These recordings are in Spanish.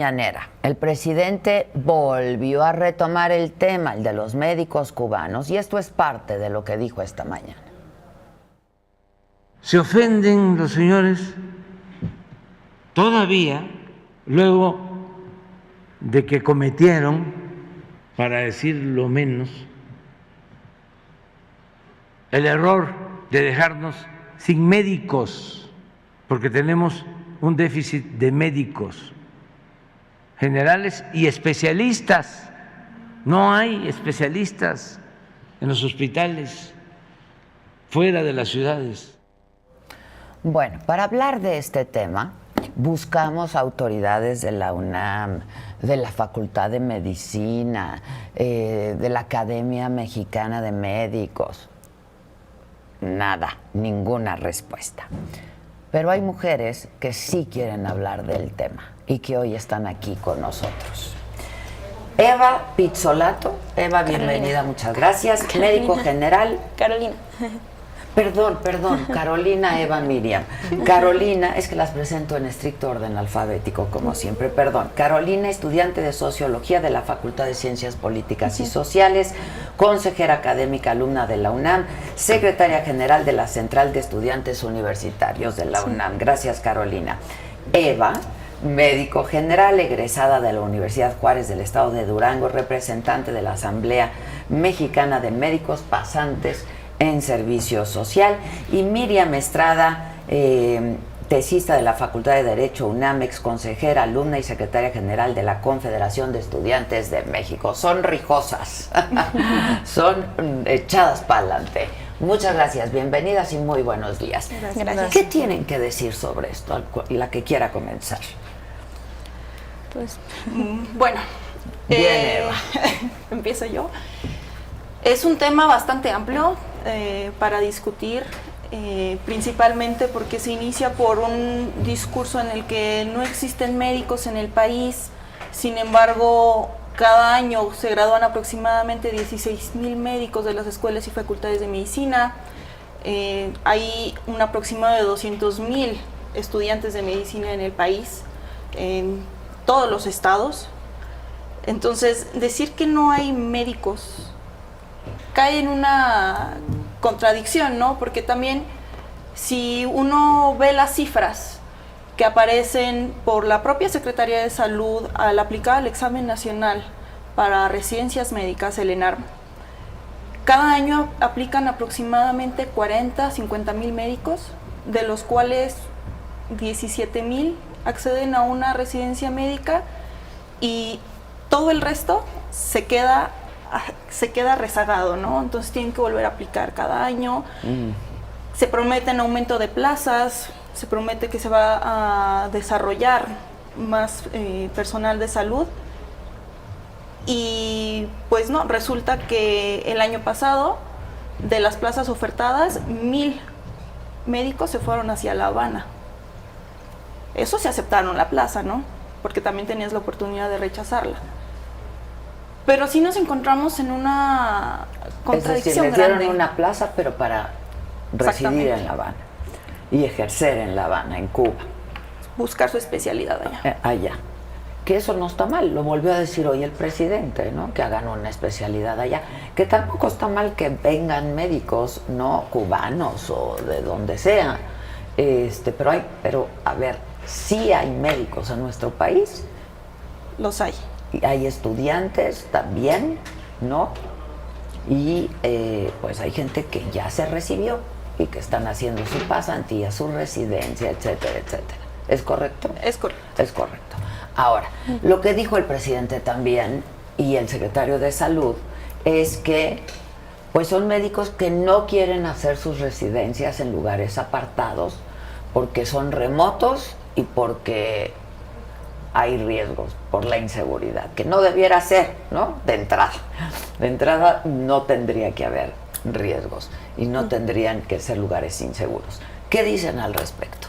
Mañanera, el presidente volvió a retomar el tema, el de los médicos cubanos, y esto es parte de lo que dijo esta mañana. Se ofenden los señores todavía luego de que cometieron, para decir lo menos, el error de dejarnos sin médicos, porque tenemos un déficit de médicos generales y especialistas. No hay especialistas en los hospitales fuera de las ciudades. Bueno, para hablar de este tema, buscamos autoridades de la UNAM, de la Facultad de Medicina, de la Academia Mexicana de Médicos. Nada, ninguna respuesta. Pero hay mujeres que sí quieren hablar del tema y que hoy están aquí con nosotros. Eva Pizzolato. Eva, bienvenida, muchas gracias. Carolina. Médico general. Carolina. Perdón, Carolina, Eva, Miriam. Carolina, es que las presento en estricto orden alfabético, como siempre, perdón. Carolina, estudiante de Sociología de la Facultad de Ciencias Políticas y Sociales, consejera académica, alumna de la UNAM, secretaria general de la Central de Estudiantes Universitarios de la UNAM. Gracias, Carolina. Eva, médico general, egresada de la Universidad Juárez del Estado de Durango, representante de la Asamblea Mexicana de Médicos Pasantes en Servicio Social, y Miriam Estrada, tesista de la Facultad de Derecho UNAM, ex consejera, alumna y secretaria general de la Confederación de Estudiantes de México. Son rijosas, son echadas para adelante. Muchas gracias, bienvenidas y muy buenos días. Gracias. ¿Qué tienen que decir sobre esto, la que quiera comenzar? Pues, bueno. Bien, Eva. Empiezo yo. Es un tema bastante amplio para discutir, principalmente porque se inicia por un discurso en el que no existen médicos en el país. Sin embargo, cada año se gradúan aproximadamente 16,000 médicos de las escuelas y facultades de medicina. Hay un aproximado de 200,000 estudiantes de medicina en el país, en todos los estados. Entonces, decir que no hay médicos cae en una contradicción, ¿no? Porque también, si uno ve las cifras que aparecen por la propia Secretaría de Salud al aplicar el examen nacional para residencias médicas, el ENARM, cada año aplican aproximadamente 50,000 médicos, de los cuales 17,000 acceden a una residencia médica y todo el resto se queda rezagado, ¿no? Entonces tienen que volver a aplicar cada año. Se prometen aumento de plazas, se promete que se va a desarrollar más personal de salud, y pues no, resulta que el año pasado, de las plazas ofertadas, 1,000 médicos se fueron hacia La Habana. Eso se aceptaron la plaza, ¿no? Porque también tenías la oportunidad de rechazarla. Pero sí nos encontramos en una contradicción grande. Les dieron una plaza, pero para residir en La Habana y ejercer en La Habana, en Cuba. Buscar su especialidad allá. Allá. Que eso no está mal, lo volvió a decir hoy el presidente, ¿no? Que hagan una especialidad allá. Que tampoco está mal que vengan médicos, no cubanos o de donde sea. Pero a ver, sí hay médicos en nuestro país. Los hay. Y hay estudiantes también, ¿no? Y pues hay gente que ya se recibió y que están haciendo su pasantía, su residencia, etcétera, etcétera. ¿Es correcto? Es correcto. Es correcto. Ahora, lo que dijo el presidente también y el secretario de Salud es que pues son médicos que no quieren hacer sus residencias en lugares apartados porque son remotos y porque hay riesgos por la inseguridad, que no debiera ser, ¿no? De entrada no tendría que haber riesgos y no tendrían que ser lugares inseguros. ¿Qué dicen al respecto?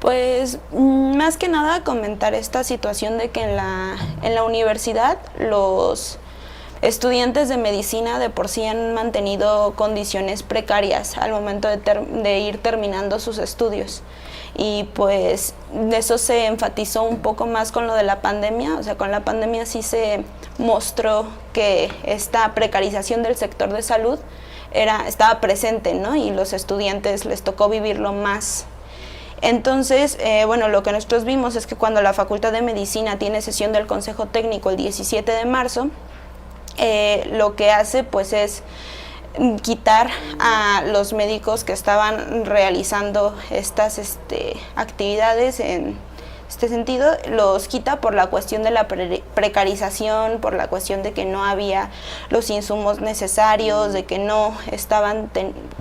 Pues más que nada comentar esta situación de que en la universidad los estudiantes de medicina de por sí han mantenido condiciones precarias al momento de ir terminando sus estudios. y pues eso se enfatizó un poco más con lo de la pandemia. O sea, con la pandemia sí se mostró que esta precarización del sector de salud estaba presente, ¿no? Y los estudiantes les tocó vivirlo más. Entonces, bueno, lo que nosotros vimos es que cuando la Facultad de Medicina tiene sesión del Consejo Técnico el 17 de marzo, lo que hace pues es quitar a los médicos que estaban realizando estas actividades en este sentido, los quita por la cuestión de la precarización, por la cuestión de que no había los insumos necesarios, de que no estaban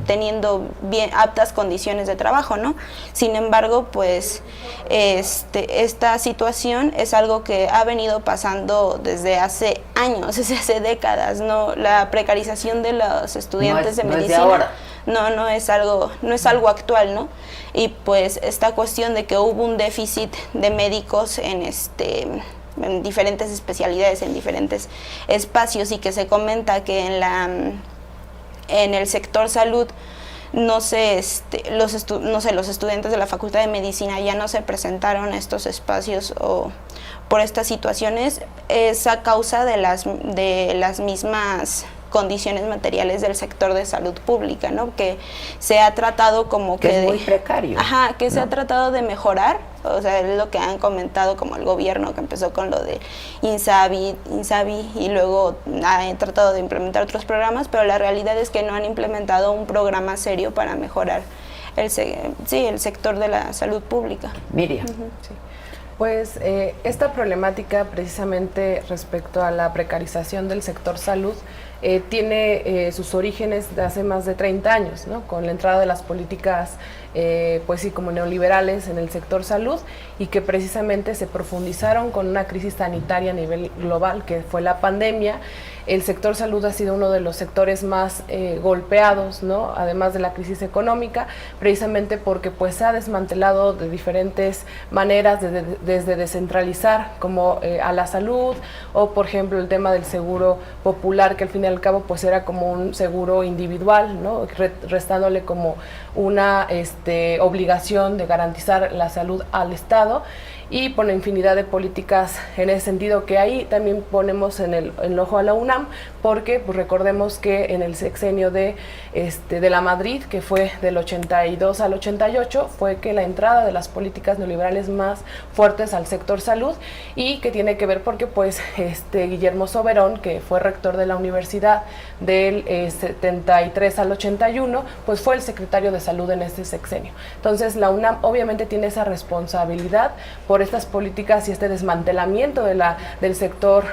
teniendo bien aptas condiciones de trabajo, ¿no? Sin embargo, pues esta situación es algo que ha venido pasando desde hace años, desde hace décadas, ¿no? La precarización de los estudiantes de medicina. No es de ahora. No es algo actual, ¿no? Y pues esta cuestión de que hubo un déficit de médicos en diferentes especialidades, en diferentes espacios, y que se comenta que en el sector salud los estudiantes de la Facultad de Medicina ya no se presentaron a estos espacios o por estas situaciones, es a causa de las mismas condiciones materiales del sector de salud pública, ¿no? Que se ha tratado como que es muy precario. Ajá, que ¿no? Se ha tratado de mejorar, o sea, es lo que han comentado como el gobierno, que empezó con lo de INSABI y luego ha tratado de implementar otros programas, pero la realidad es que no han implementado un programa serio para mejorar el sector de la salud pública. Miriam. Sí. Pues esta problemática precisamente respecto a la precarización del sector salud tiene sus orígenes de hace más de 30 años, ¿no? Con la entrada de las políticas pues sí, como neoliberales en el sector salud, y que precisamente se profundizaron con una crisis sanitaria a nivel global que fue la pandemia. El sector salud ha sido uno de los sectores más golpeados, ¿no? Además de la crisis económica, precisamente porque pues se ha desmantelado de diferentes maneras, desde descentralizar como a la salud, o por ejemplo el tema del seguro popular, que al fin y al cabo pues era como un seguro individual, ¿no? Restándole como una obligación de garantizar la salud al Estado, y por la infinidad de políticas en ese sentido, que ahí también ponemos en el ojo a la UNAM, porque pues recordemos que en el sexenio de la Madrid, que fue del 82 al 88, fue que la entrada de las políticas neoliberales más fuertes al sector salud, y que tiene que ver porque pues Guillermo Soberón, que fue rector de la universidad del 73 al 81, pues fue el secretario de salud en este sexenio. Entonces la UNAM obviamente tiene esa responsabilidad por estas políticas y este desmantelamiento del sector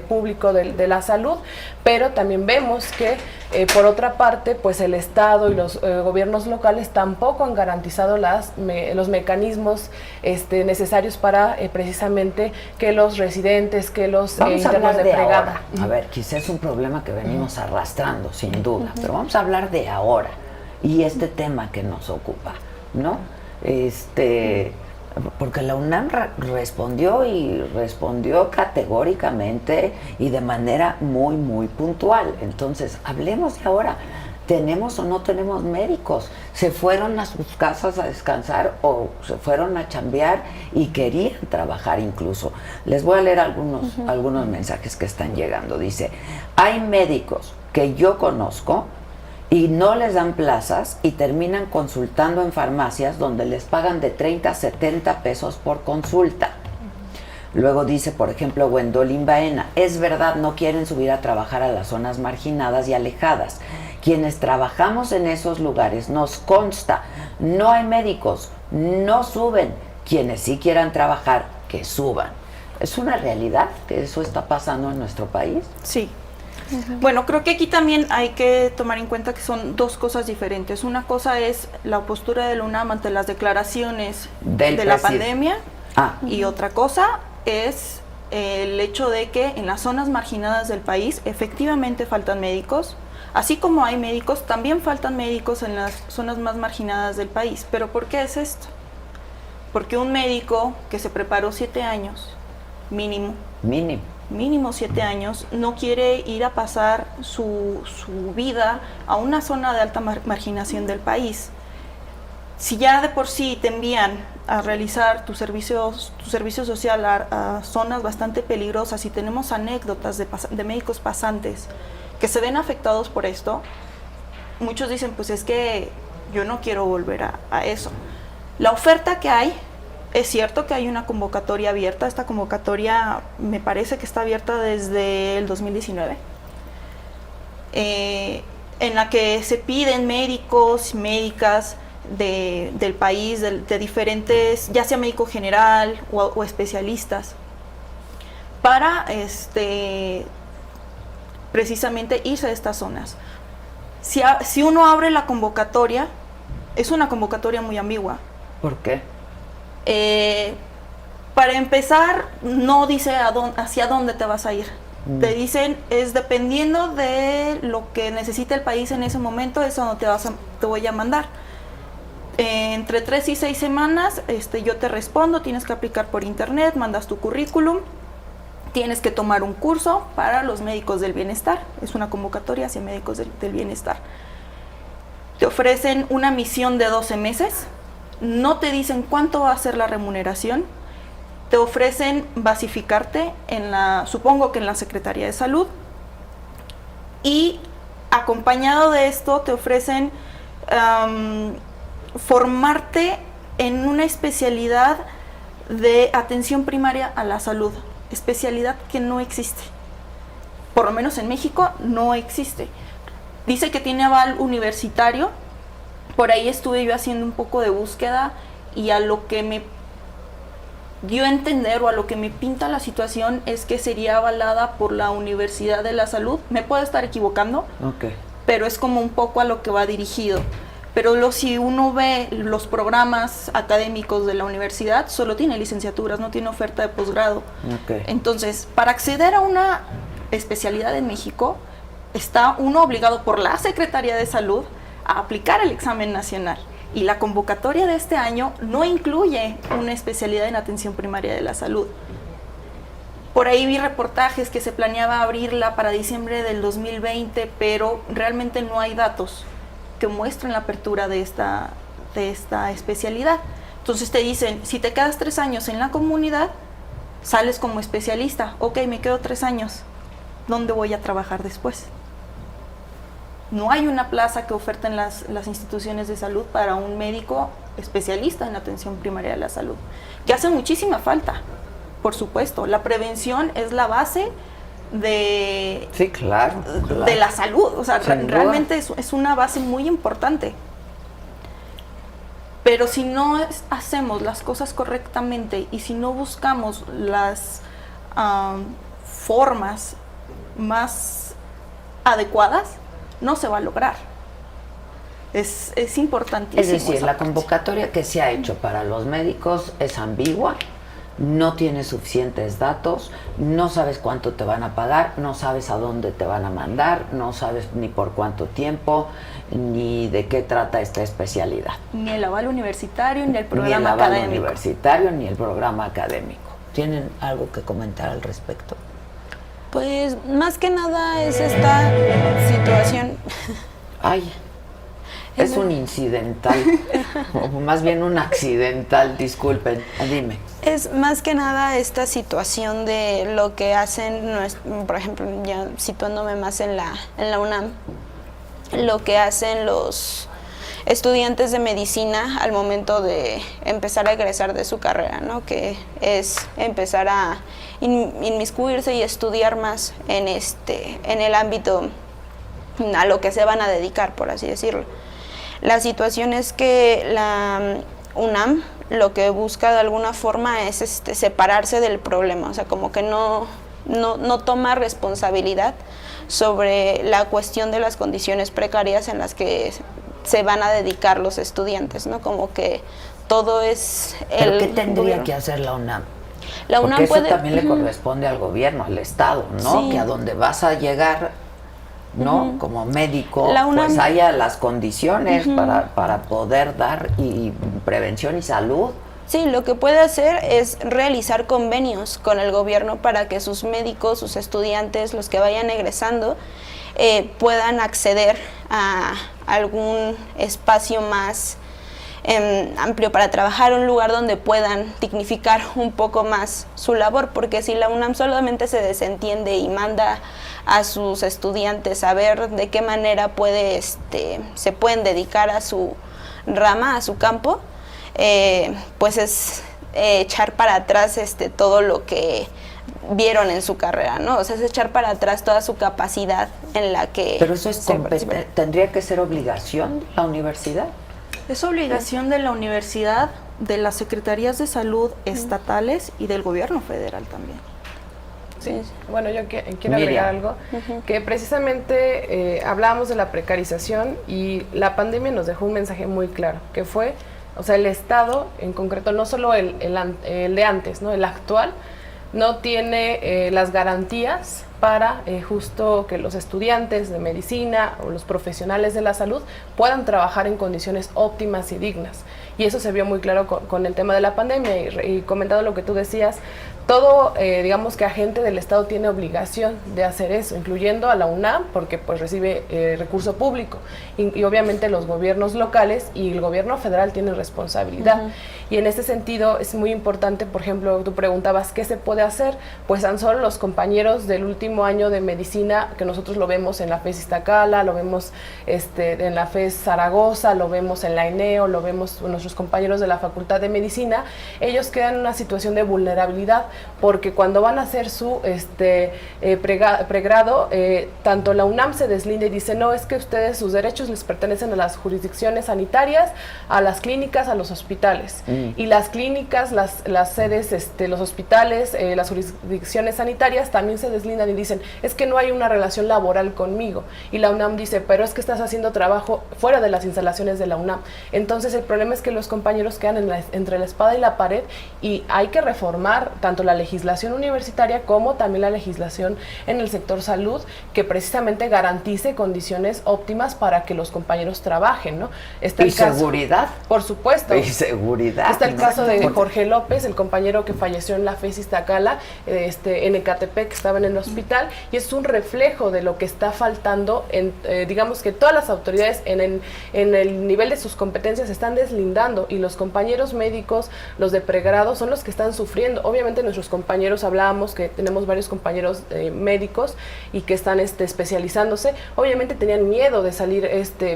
público de la salud, pero también vemos que por otra parte pues el Estado y los gobiernos locales tampoco han garantizado los mecanismos necesarios para precisamente que los residentes, que los internos de fregada. A ver, quizás es un problema que venimos arrastrando sin duda, pero vamos a hablar de ahora y este tema que nos ocupa, ¿no? Porque la UNAM respondió categóricamente y de manera muy, muy puntual. Entonces, hablemos de ahora. ¿Tenemos o no tenemos médicos? ¿Se fueron a sus casas a descansar o se fueron a chambear y querían trabajar incluso? Les voy a leer algunos mensajes que están llegando. Dice, hay médicos que yo conozco y no les dan plazas y terminan consultando en farmacias donde les pagan de 30 a 70 pesos por consulta. Luego dice, por ejemplo, Gwendolyn Baena, es verdad, no quieren subir a trabajar a las zonas marginadas y alejadas. Quienes trabajamos en esos lugares nos consta, no hay médicos, no suben. Quienes sí quieran trabajar, que suban. ¿Es una realidad que eso está pasando en nuestro país? Sí. Bueno, creo que aquí también hay que tomar en cuenta que son dos cosas diferentes. Una cosa es la postura de la UNAM ante las declaraciones de la pandemia, y otra cosa es el hecho de que en las zonas marginadas del país efectivamente faltan médicos. Así como hay médicos, también faltan médicos en las zonas más marginadas del país. ¿Pero por qué es esto? Porque un médico que se preparó 7 años, mínimo 7 años, no quiere ir a pasar su vida a una zona de alta marginación del país. Si ya de por sí te envían a realizar tu servicio social a zonas bastante peligrosas y tenemos anécdotas de médicos pasantes que se ven afectados por esto, muchos dicen, pues es que yo no quiero volver a eso. La oferta que hay, es cierto que hay una convocatoria abierta. Esta convocatoria me parece que está abierta desde el 2019, en la que se piden médicos y médicas del país, de diferentes, ya sea médico general o especialistas, para precisamente irse a estas zonas. Si uno abre la convocatoria, es una convocatoria muy ambigua. ¿Por qué? Para empezar, no dice hacia dónde te vas a ir. Te dicen, es dependiendo de lo que necesite el país en ese momento, es donde te voy a mandar. Entre 3 y 6 semanas yo te respondo, tienes que aplicar por internet, mandas tu currículum, tienes que tomar un curso para los médicos del bienestar. Es una convocatoria hacia médicos del bienestar. Te ofrecen una misión de 12 meses, no te dicen cuánto va a ser la remuneración, te ofrecen basificarte supongo que en la Secretaría de Salud, y acompañado de esto te ofrecen formarte en una especialidad de atención primaria a la salud, especialidad que no existe, por lo menos en México no existe. Dice que tiene aval universitario. Por ahí estuve yo haciendo un poco de búsqueda y a lo que me dio a entender o a lo que me pinta la situación es que sería avalada por la Universidad de la Salud. Me puedo estar equivocando, pero es como un poco a lo que va dirigido. Pero si uno ve los programas académicos de la universidad, solo tiene licenciaturas, no tiene oferta de posgrado. Entonces, para acceder a una especialidad en México, está uno obligado por la Secretaría de Salud a aplicar el examen nacional. Y la convocatoria de este año no incluye una especialidad en atención primaria de la salud. Por ahí vi reportajes que se planeaba abrirla para diciembre del 2020, pero realmente no hay datos que muestren la apertura de esta especialidad. Entonces te dicen, si te quedas 3 años en la comunidad, sales como especialista. Ok, me quedo 3 años. ¿Dónde voy a trabajar después? No hay una plaza que oferten las instituciones de salud para un médico especialista en atención primaria de la salud, que hace muchísima falta, por supuesto. La prevención es la base de la salud, o sea, realmente es una base muy importante. Pero si no hacemos las cosas correctamente y si no buscamos las formas más adecuadas, no se va a lograr. Es importantísimo. Es decir, la convocatoria que se ha hecho para los médicos es ambigua, no tienes suficientes datos, no sabes cuánto te van a pagar, no sabes a dónde te van a mandar, no sabes ni por cuánto tiempo, ni de qué trata esta especialidad. Ni el aval universitario, ni el programa académico. Ni el aval universitario, ni el programa académico. ¿Tienen algo que comentar al respecto? Pues más que nada es esta situación. Ay, es un incidental, o más bien un accidental, disculpen, dime. Es más que nada esta situación de lo que hacen, por ejemplo, ya situándome más en la UNAM, lo que hacen los estudiantes de medicina al momento de empezar a egresar de su carrera, ¿no? Que es empezar a inmiscuirse y estudiar más en el ámbito a lo que se van a dedicar, por así decirlo. La situación es que la UNAM lo que busca de alguna forma es separarse del problema, o sea, como que no toma responsabilidad sobre la cuestión de las condiciones precarias en las que se van a dedicar los estudiantes, ¿no? Como que todo es ¿Pero qué tendría que hacer la UNAM? La UNAM porque eso también le corresponde al gobierno, al Estado, ¿no? Sí. Que a donde vas a llegar, ¿no? Como médico, pues haya las condiciones para poder dar y prevención y salud. Sí, lo que puede hacer es realizar convenios con el gobierno para que sus médicos, sus estudiantes, los que vayan egresando, puedan acceder a algún espacio más amplio para trabajar, un lugar donde puedan dignificar un poco más su labor, porque si la UNAM solamente se desentiende y manda a sus estudiantes a ver de qué manera se pueden dedicar a su rama, a su campo, pues es echar para atrás todo lo que vieron en su carrera, ¿no? O sea, es echar para atrás toda su capacidad en la que... Pero eso es tendría que ser obligación de la universidad. Es obligación de la universidad, de las secretarías de salud estatales y del gobierno federal también. Sí. Bueno, yo quiero agregar algo, que precisamente hablábamos de la precarización y la pandemia nos dejó un mensaje muy claro, que fue, o sea, el Estado en concreto, no solo el de antes, ¿no? El actual, no tiene las garantías para justo que los estudiantes de medicina o los profesionales de la salud puedan trabajar en condiciones óptimas y dignas. Y eso se vio muy claro con el tema de la pandemia y comentando lo que tú decías, todo, digamos que agente del Estado tiene obligación de hacer eso, incluyendo a la UNAM, porque pues recibe recurso público, y obviamente los gobiernos locales y el gobierno federal tienen responsabilidad. Y en este sentido es muy importante, por ejemplo, tú preguntabas qué se puede hacer, pues tan solo los compañeros del último año de medicina, que nosotros lo vemos en la FES Iztacala, lo vemos en la FES Zaragoza, lo vemos en la ENEO, lo vemos nuestros compañeros de la Facultad de Medicina, ellos quedan en una situación de vulnerabilidad, porque cuando van a hacer su pregrado, tanto la UNAM se deslinda y dice, no, es que ustedes, sus derechos les pertenecen a las jurisdicciones sanitarias, a las clínicas, a los hospitales. Y las clínicas, las sedes, los hospitales, las jurisdicciones sanitarias también se deslindan y dicen, es que no hay una relación laboral conmigo. Y la UNAM dice, pero es que estás haciendo trabajo fuera de las instalaciones de la UNAM. Entonces el problema es que los compañeros quedan entre la espada y la pared, y hay que reformar tanto la legislación universitaria como también la legislación en el sector salud, que precisamente garantice condiciones óptimas para que los compañeros trabajen, ¿no? Está el caso, seguridad. Por supuesto. Y seguridad. Está el caso de Jorge López, el compañero que falleció en la FES Iztacala, en Ecatepec, que estaba en el hospital, y es un reflejo de lo que está faltando, digamos que todas las autoridades en el nivel de sus competencias se están deslindando, y los compañeros médicos, los de pregrado, son los que están sufriendo. Obviamente nuestros compañeros, hablábamos que tenemos varios compañeros médicos y que están especializándose, obviamente tenían miedo de salir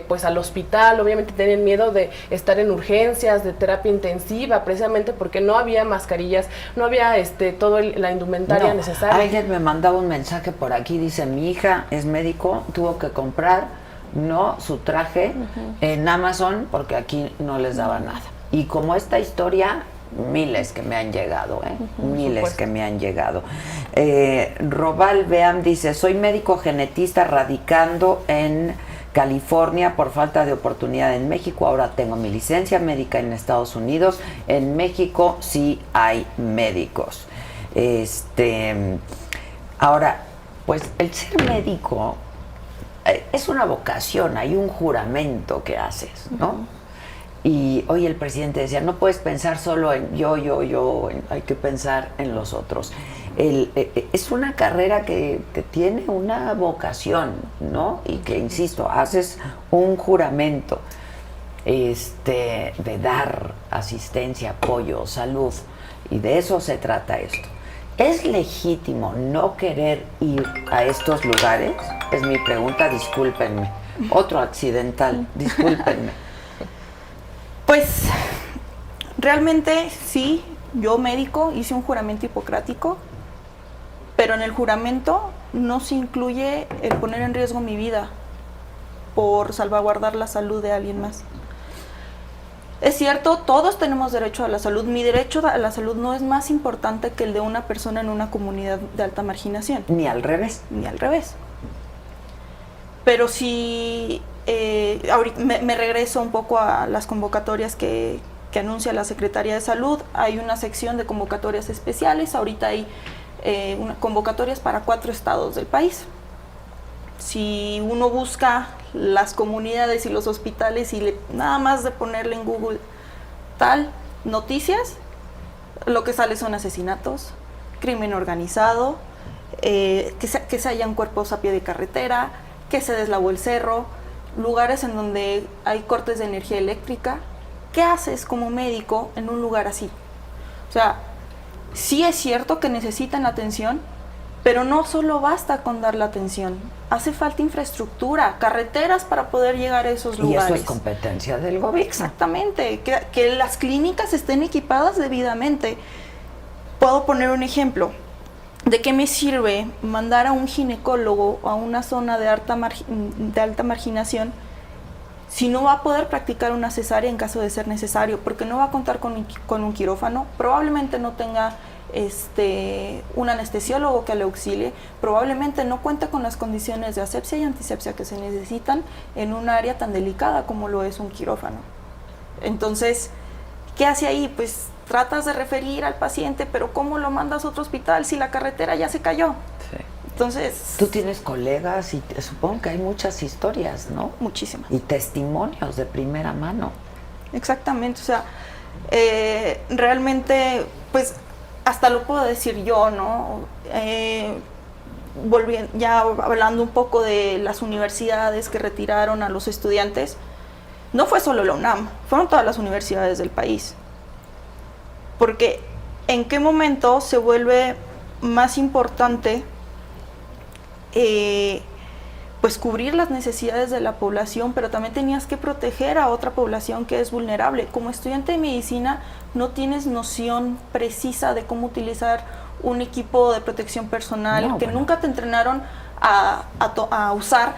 pues al hospital, obviamente tenían miedo de estar en urgencias, de terapia intensiva, precisamente porque no había mascarillas, no había toda la indumentaria necesaria. Alguien me mandaba un mensaje por aquí, dice, mi hija es médico, tuvo que comprar su traje en Amazon porque aquí no les daba nada. Y como esta historia, miles que me han llegado, miles que me han llegado. Robal Beam dice, soy médico genetista radicando en California por falta de oportunidad en México. Ahora tengo mi licencia médica en Estados Unidos. En México sí hay médicos. Ahora, pues el ser médico es una vocación, hay un juramento que haces, ¿no? Y hoy el presidente decía, no puedes pensar solo en yo, hay que pensar en los otros. Es una carrera que tiene una vocación, ¿no? Y que, insisto, haces un juramento de dar asistencia, apoyo, salud, y de eso se trata esto. ¿Es legítimo no querer ir a estos lugares? Es mi pregunta, discúlpenme. Otro accidental, discúlpenme. Pues realmente sí, yo médico hice un juramento hipocrático, pero en el juramento no se incluye el poner en riesgo mi vida por salvaguardar la salud de alguien más. Es cierto, todos tenemos derecho a la salud. Mi derecho a la salud no es más importante que el de una persona en una comunidad de alta marginación. Ni al revés. Ni al revés. Pero si ahorita me regreso un poco a las convocatorias que anuncia la Secretaría de Salud. Hay una sección de convocatorias especiales. Ahorita hay convocatorias para 4 estados del país. Si uno busca las comunidades y los hospitales y nada más de ponerle en Google tal noticias, lo que sale son asesinatos, crimen organizado, que se hallan cuerpos a pie de carretera, que se deslavó el cerro, lugares en donde hay cortes de energía eléctrica, ¿qué haces como médico en un lugar así? O sea, sí es cierto que necesitan atención, pero no solo basta con dar la atención. Hace falta infraestructura, carreteras para poder llegar a esos lugares. Y eso es competencia del gobierno. Exactamente, que las clínicas estén equipadas debidamente. Puedo poner un ejemplo. ¿De qué me sirve mandar a un ginecólogo a una zona de alta marginación si no va a poder practicar una cesárea en caso de ser necesario? Porque no va a contar con un quirófano, probablemente no tenga un anestesiólogo que le auxilie, probablemente no cuenta con las condiciones de asepsia y antisepsia que se necesitan en un área tan delicada como lo es un quirófano. Entonces, ¿qué hace ahí? Pues tratas de referir al paciente, pero ¿cómo lo mandas a otro hospital si la carretera ya se cayó? Sí. Entonces... Tú tienes colegas y supongo que hay muchas historias, ¿no? Muchísimas. Y testimonios de primera mano. Exactamente, o sea, realmente, pues, hasta lo puedo decir yo, ¿no? Ya hablando un poco de las universidades que retiraron a los estudiantes, no fue solo la UNAM, fueron todas las universidades del país. Porque ¿en qué momento se vuelve más importante pues cubrir las necesidades de la población, pero también tenías que proteger a otra población que es vulnerable? Como estudiante de medicina no tienes noción precisa de cómo utilizar un equipo de protección personal nunca te entrenaron a usar,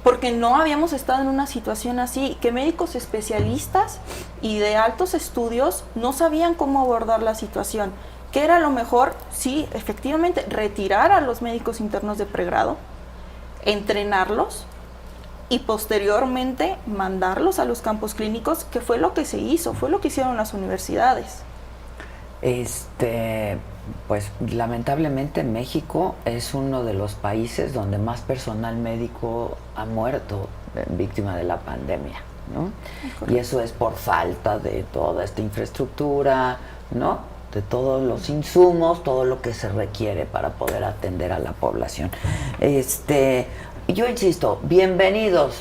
porque no habíamos estado en una situación así, que médicos especialistas y de altos estudios no sabían cómo abordar la situación. ¿Qué era lo mejor? Sí, efectivamente, retirar a los médicos internos de pregrado, entrenarlos y posteriormente mandarlos a los campos clínicos, que fue lo que se hizo, fue lo que hicieron las universidades. Pues lamentablemente México es uno de los países donde más personal médico ha muerto víctima de la pandemia, ¿no? Correcto. Y eso es por falta de toda esta infraestructura, ¿no? De todos los insumos, todo lo que se requiere para poder atender a la población. Yo insisto, bienvenidos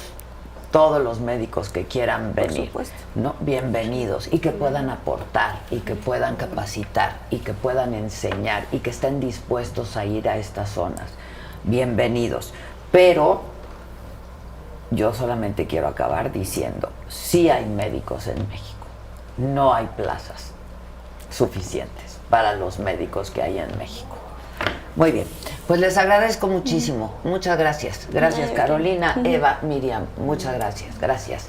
todos los médicos que quieran venir, supuesto. ¿no? Bienvenidos, y que puedan aportar, y que puedan capacitar, y que puedan enseñar, y que estén dispuestos a ir a estas zonas. Bienvenidos. Pero yo solamente quiero acabar diciendo, sí hay médicos en México, no hay plazas suficientes para los médicos que hay en México. Muy bien, pues les agradezco muchísimo. Muchas gracias. Gracias, Carolina, Eva, Miriam. Muchas gracias. Gracias.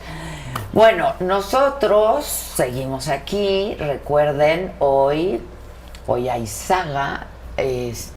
Bueno, nosotros seguimos aquí. Recuerden, hoy hay saga.